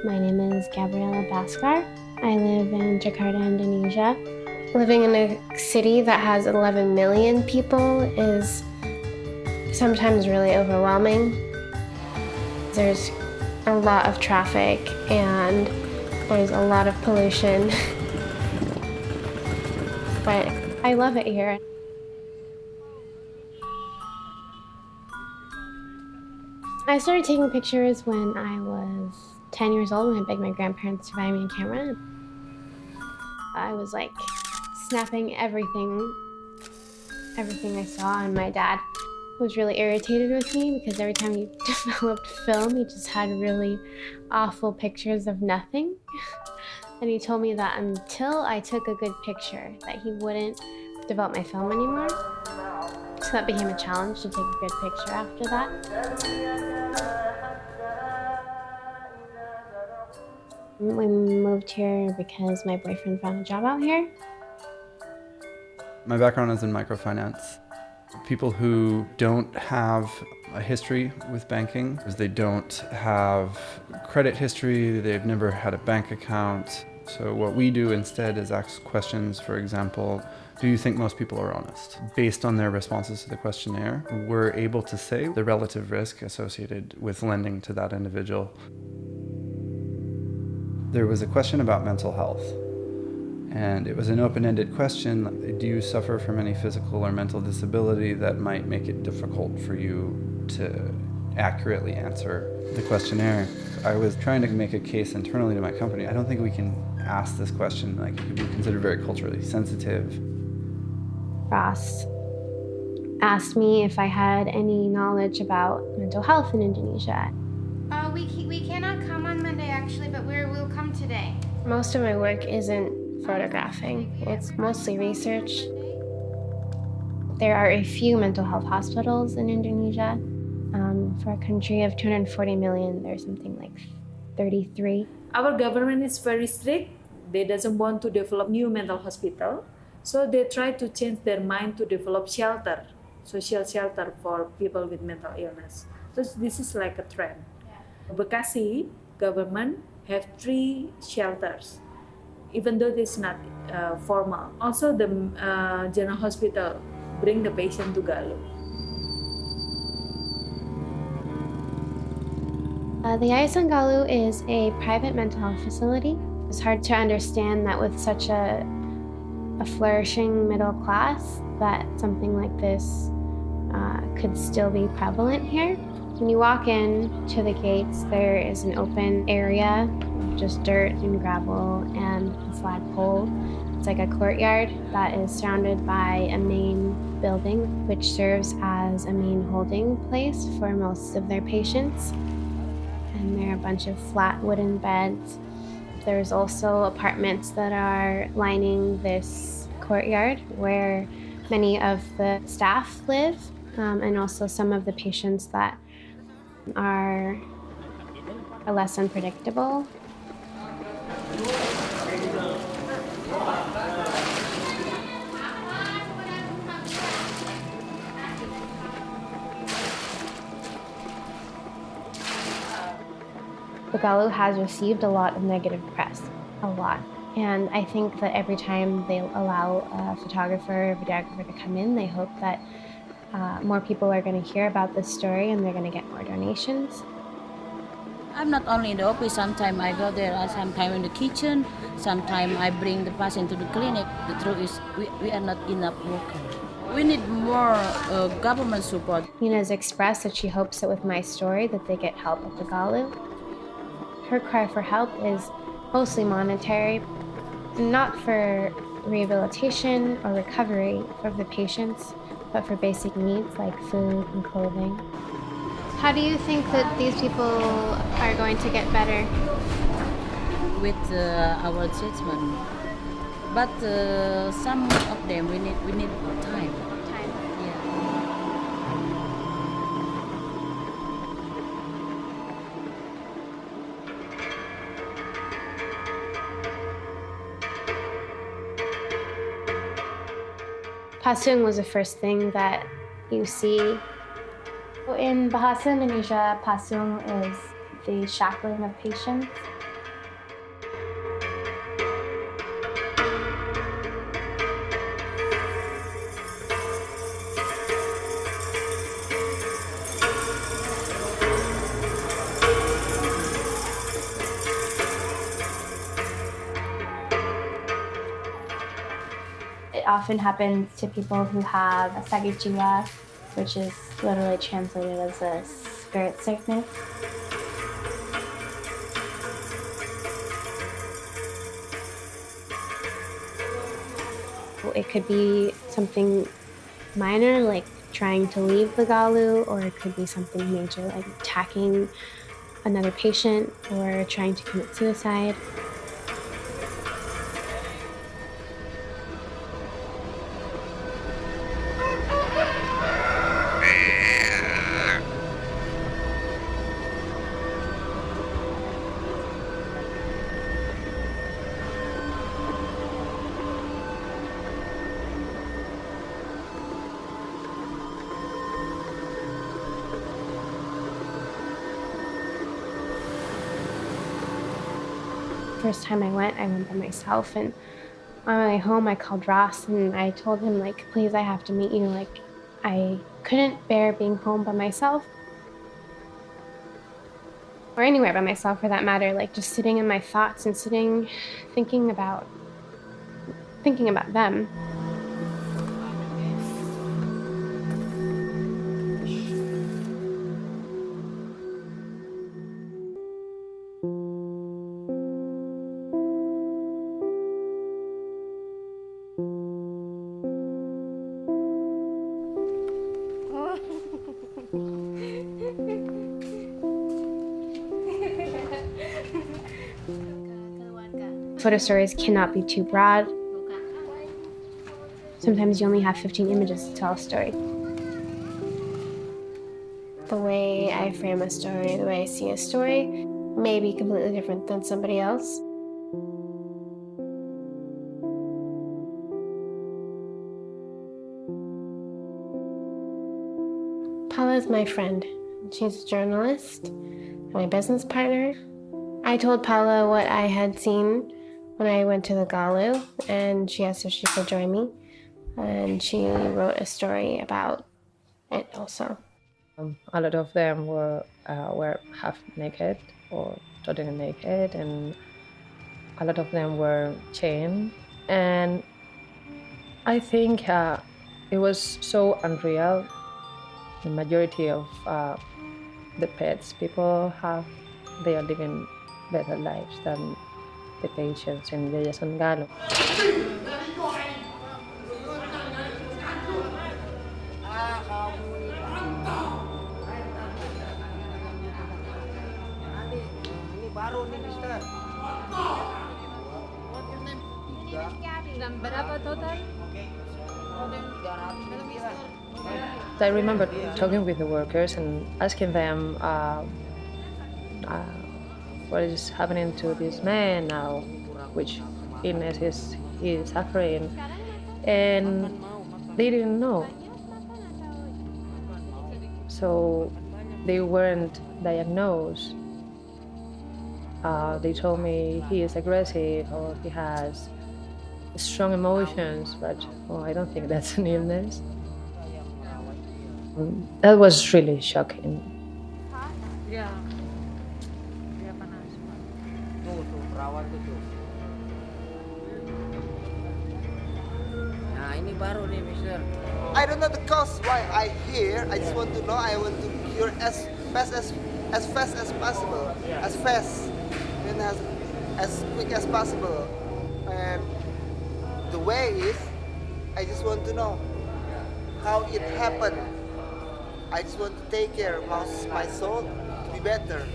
My name is Gabriela Bhaskar. I live in Jakarta, Indonesia. Living in a city that has 11 million people is sometimes really overwhelming. There's a lot of traffic and there's a lot of pollution. But I love it here. I started taking pictures when I was 10 years old, when I begged my grandparents to buy me a camera. I was like snapping everything I saw, and my dad was really irritated with me because every time he developed film, he just had really awful pictures of nothing. And he told me that until I took a good picture, that he wouldn't develop my film anymore. So that became a challenge to take a good picture after that. We moved here because my boyfriend found a job out here. My background is in microfinance. People who don't have a history with banking, they don't have credit history, they've never had a bank account. So what we do instead is ask questions, for example, do you think most people are honest? Based on their responses to the questionnaire, we're able to say the relative risk associated with lending to that individual. There was a question about mental health, and it was an open-ended question. Do you suffer from any physical or mental disability that might make it difficult for you to accurately answer the questionnaire? I was trying to make a case internally to my company. I don't think we can ask this question. Like, it could be considered very culturally sensitive. Ross asked me if I had any knowledge about mental health in Indonesia. We cannot come on Monday actually, but we'll come today. Most of my work isn't photographing. It's mostly research. There are a few mental health hospitals in Indonesia. For a country of 240 million, there's something like 33. Our government is very strict. They doesn't want to develop new mental hospital. So they try to change their mind to develop shelter, social shelter for people with mental illness. So this is like a trend. Bekasi government have 3 shelters, even though it's not formal. Also the general hospital bring the patient to Galuh. The Yayasan Galuh is a private mental health facility. It's hard to understand that with such a flourishing middle class, that something like this could still be prevalent here. When you walk in to the gates, there is an open area of just dirt and gravel and a flagpole. It's like a courtyard that is surrounded by a main building, which serves as a main holding place for most of their patients. And there are a bunch of flat wooden beds. There's also apartments that are lining this courtyard where many of the staff live, and also some of the patients that are less unpredictable. The Galuh has received a lot of negative press, a lot. And I think that every time they allow a photographer or videographer to come in, they hope that more people are going to hear about this story and they're going to get more donations. I'm not only in the office, sometimes I go there, sometimes in the kitchen, sometimes I bring the patient to the clinic. The truth is, we are not enough workers. We need more government support. Nina has expressed that she hopes that with my story that they get help at the Galuh. Her cry for help is mostly monetary, not for rehabilitation or recovery of the patients, but for basic needs like food and clothing. How do you think that these people are going to get better? With our treatment, but some of them we need time. Pasung was the first thing that you see. In Bahasa Indonesia, pasung is the shackling of patients. often happens to people who have a sakit jiwa, which is literally translated as a spirit sickness. It could be something minor, like trying to leave the Galuh, or it could be something major, like attacking another patient or trying to commit suicide. First time I went by myself, and on my way home I called Ross and I told him, like, please, I have to meet you. Like, I couldn't bear being home by myself, or anywhere by myself for that matter, like just sitting in my thoughts and thinking about them. Photo stories cannot be too broad. Sometimes you only have 15 images to tell a story. The way I frame a story, the way I see a story, may be completely different than somebody else. Paula is my friend. She's a journalist, my business partner. I told Paula what I had seen when I went to the Galuh, and she asked if she could join me, and she wrote a story about it also. A lot of them were half naked or totally naked, and a lot of them were chained. And I think it was so unreal. The majority of the pets people have, they are living better lives than the patients in Yayasan Galuh. I remember talking with the workers and asking them what is happening to this man now, which illness he is suffering, and they didn't know. So they weren't diagnosed. They told me he is aggressive or he has strong emotions, but I don't think that's an illness. That was really shocking. Yeah. I don't know the cause why I here. I just want to know. I want to cure as fast as possible, as fast and as quick as possible. And the way is, I just want to know how it happened. I just want to take care of my soul to be better.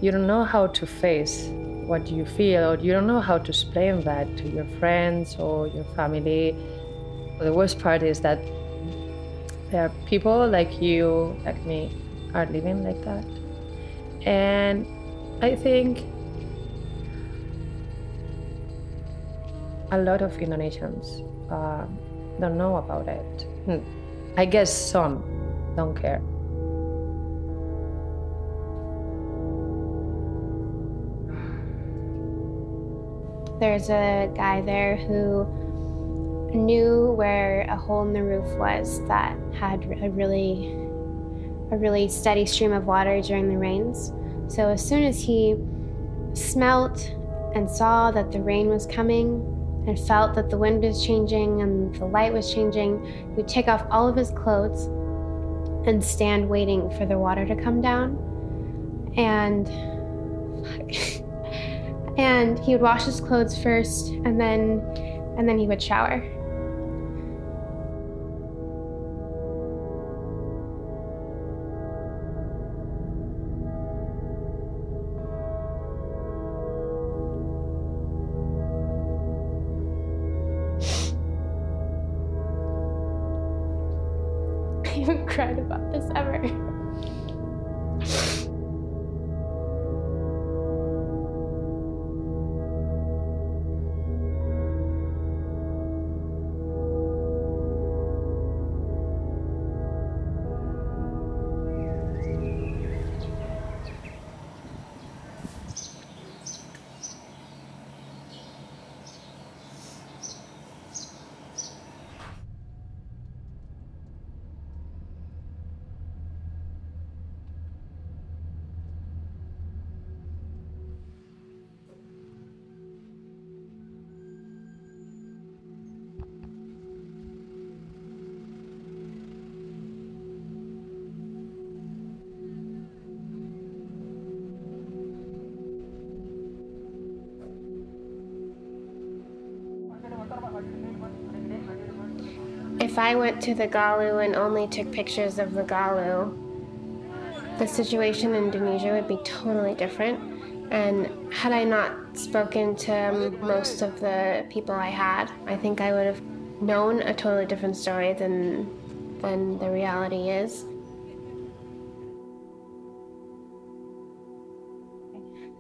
You don't know how to face what you feel, or you don't know how to explain that to your friends or your family. The worst part is that there are people like you, like me, are living like that. And I think a lot of Indonesians don't know about it. I guess some don't care. There's a guy there who knew where a hole in the roof was that had a really a really steady stream of water during the rains. So as soon as he smelt and saw that the rain was coming and felt that the wind was changing and the light was changing, he would take off all of his clothes and stand waiting for the water to come down. And and he would wash his clothes first, and then he would shower. I haven't cried about this ever. If I went to the Galuh and only took pictures of the Galuh, the situation in Indonesia would be totally different. And had I not spoken to most of the people I had, I think I would have known a totally different story than the reality is.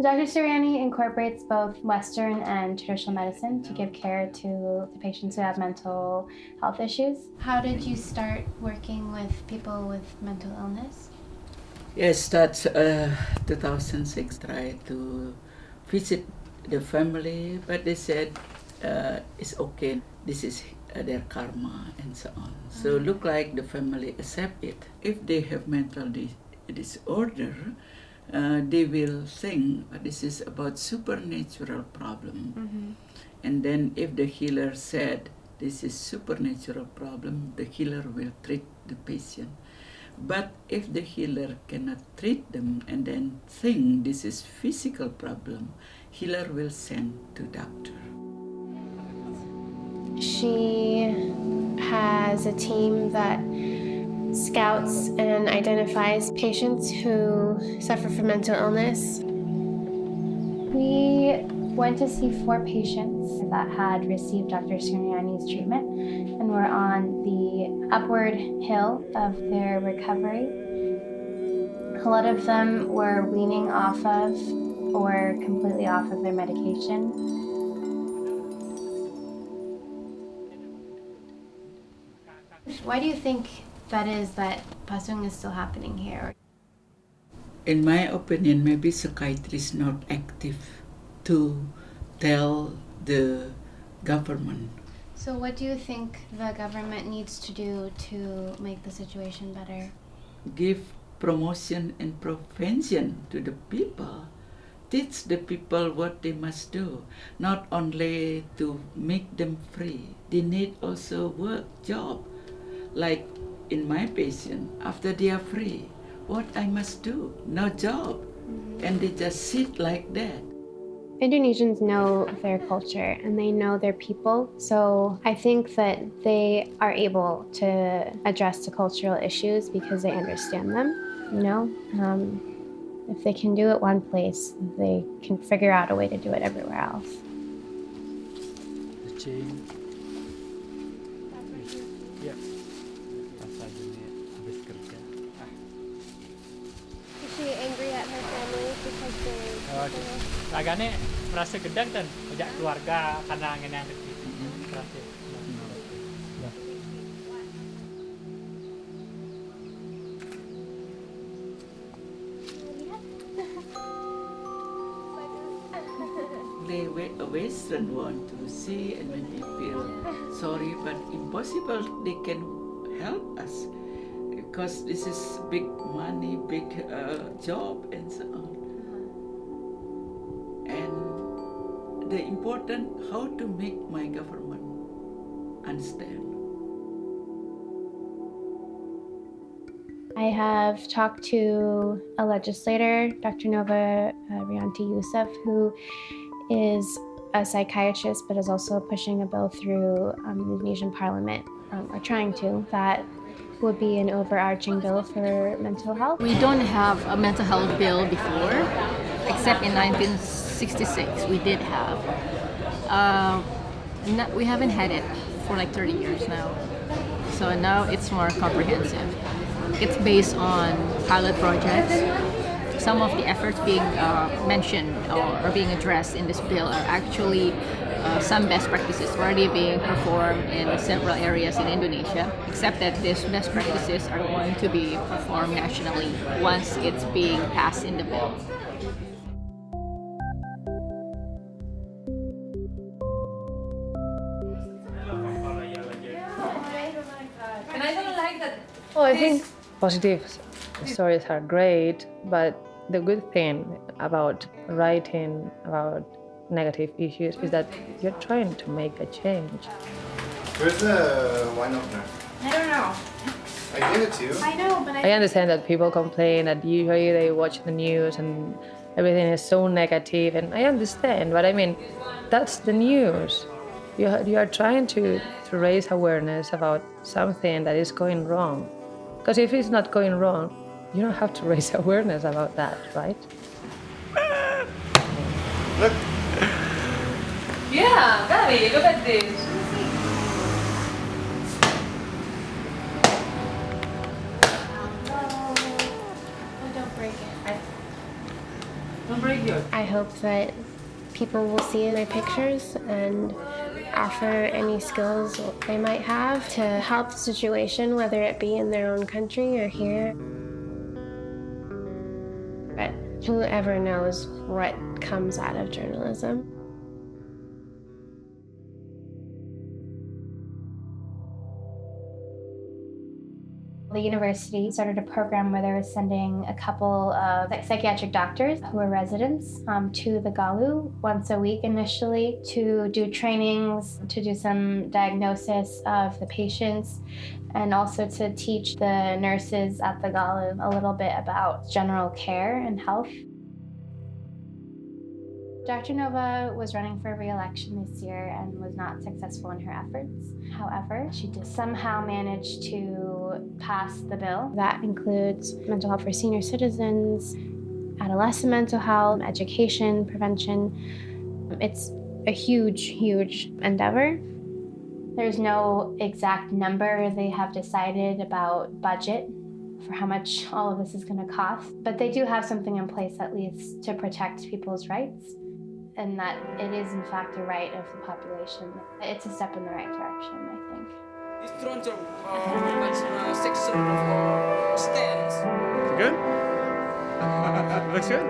Dr. Suryani incorporates both Western and traditional medicine to give care to the patients who have mental health issues. How did you start working with people with mental illness? Yes, that's 2006. Tried to visit the family, but they said it's okay. This is their karma and so on. So look like the family accept it. If they have mental disorder, they will think this is about supernatural problem. And then if the healer said this is supernatural problem, the healer will treat the patient. But if the healer cannot treat them and then think this is physical problem, healer will send to doctor. She has a team that scouts and identifies patients who suffer from mental illness. We went to see 4 patients that had received Dr. Suryani's treatment and were on the upward hill of their recovery. A lot of them were weaning off of or completely off of their medication. Why do you think that is that Pasung is still happening here? In my opinion, maybe psychiatry is not active to tell the government. So what do you think the government needs to do to make the situation better? Give promotion and prevention to the people. Teach the people what they must do, not only to make them free. They need also work, job. Like in my patient, after they are free, what I must do? No job. And they just sit like that. Indonesians know their culture and they know their people, so I think that they are able to address the cultural issues because they understand them, you know? If they can do it one place, they can figure out a way to do it everywhere else. The chain. Yeah. Is she angry at her family because they... Agaknya merasa gedang dan banyak keluarga karena ngenang gitu. Merasa. They Western want to see and when they feel sorry but impossible, they can help us. because this is big money, big job, and so on. And the important how to make my government understand. I have talked to a legislator, Dr. Nova Rianti Youssef, who is a psychiatrist but is also pushing a bill through the Indonesian parliament, or trying to, that would be an overarching bill for mental health. We don't have a mental health bill before, except in 1966 we did have. We haven't had it for like 30 years now. So now it's more comprehensive. It's based on pilot projects. Some of the efforts being mentioned or being addressed in this bill are actually some best practices already being performed in several areas in Indonesia, except that these best practices are going to be performed nationally once it's being passed in the bill. Well, I think positive stories are great, but the good thing about writing about negative issues is that you're trying to make a change. Where's the wine opener? I don't know. I gave it to you. I know, but I understand that people complain that usually they watch the news and everything is so negative, and I understand, but I mean, that's the news. You are trying to raise awareness about something that is going wrong. Because if it's not going wrong, you don't have to raise awareness about that, right? Look. Yeah, Gary, look at this. Don't break it. Don't break yours. I hope that people will see my pictures and offer any skills they might have to help the situation, whether it be in their own country or here. But whoever knows what comes out of journalism. The university started a program where they were sending a couple of psychiatric doctors who were residents to the Galuh once a week initially to do trainings, to do some diagnosis of the patients, and also to teach the nurses at the Galuh a little bit about general care and health. Dr. Nova was running for re-election this year and was not successful in her efforts. However, she did somehow manage to pass the bill. That includes mental health for senior citizens, adolescent mental health, education, prevention. It's a huge, huge endeavor. There's no exact number they have decided about budget for how much all of this is going to cost, but they do have something in place at least to protect people's rights, and that it is in fact a right of the population. It's a step in the right direction, I think. This drone section of stairs. Good? Looks good?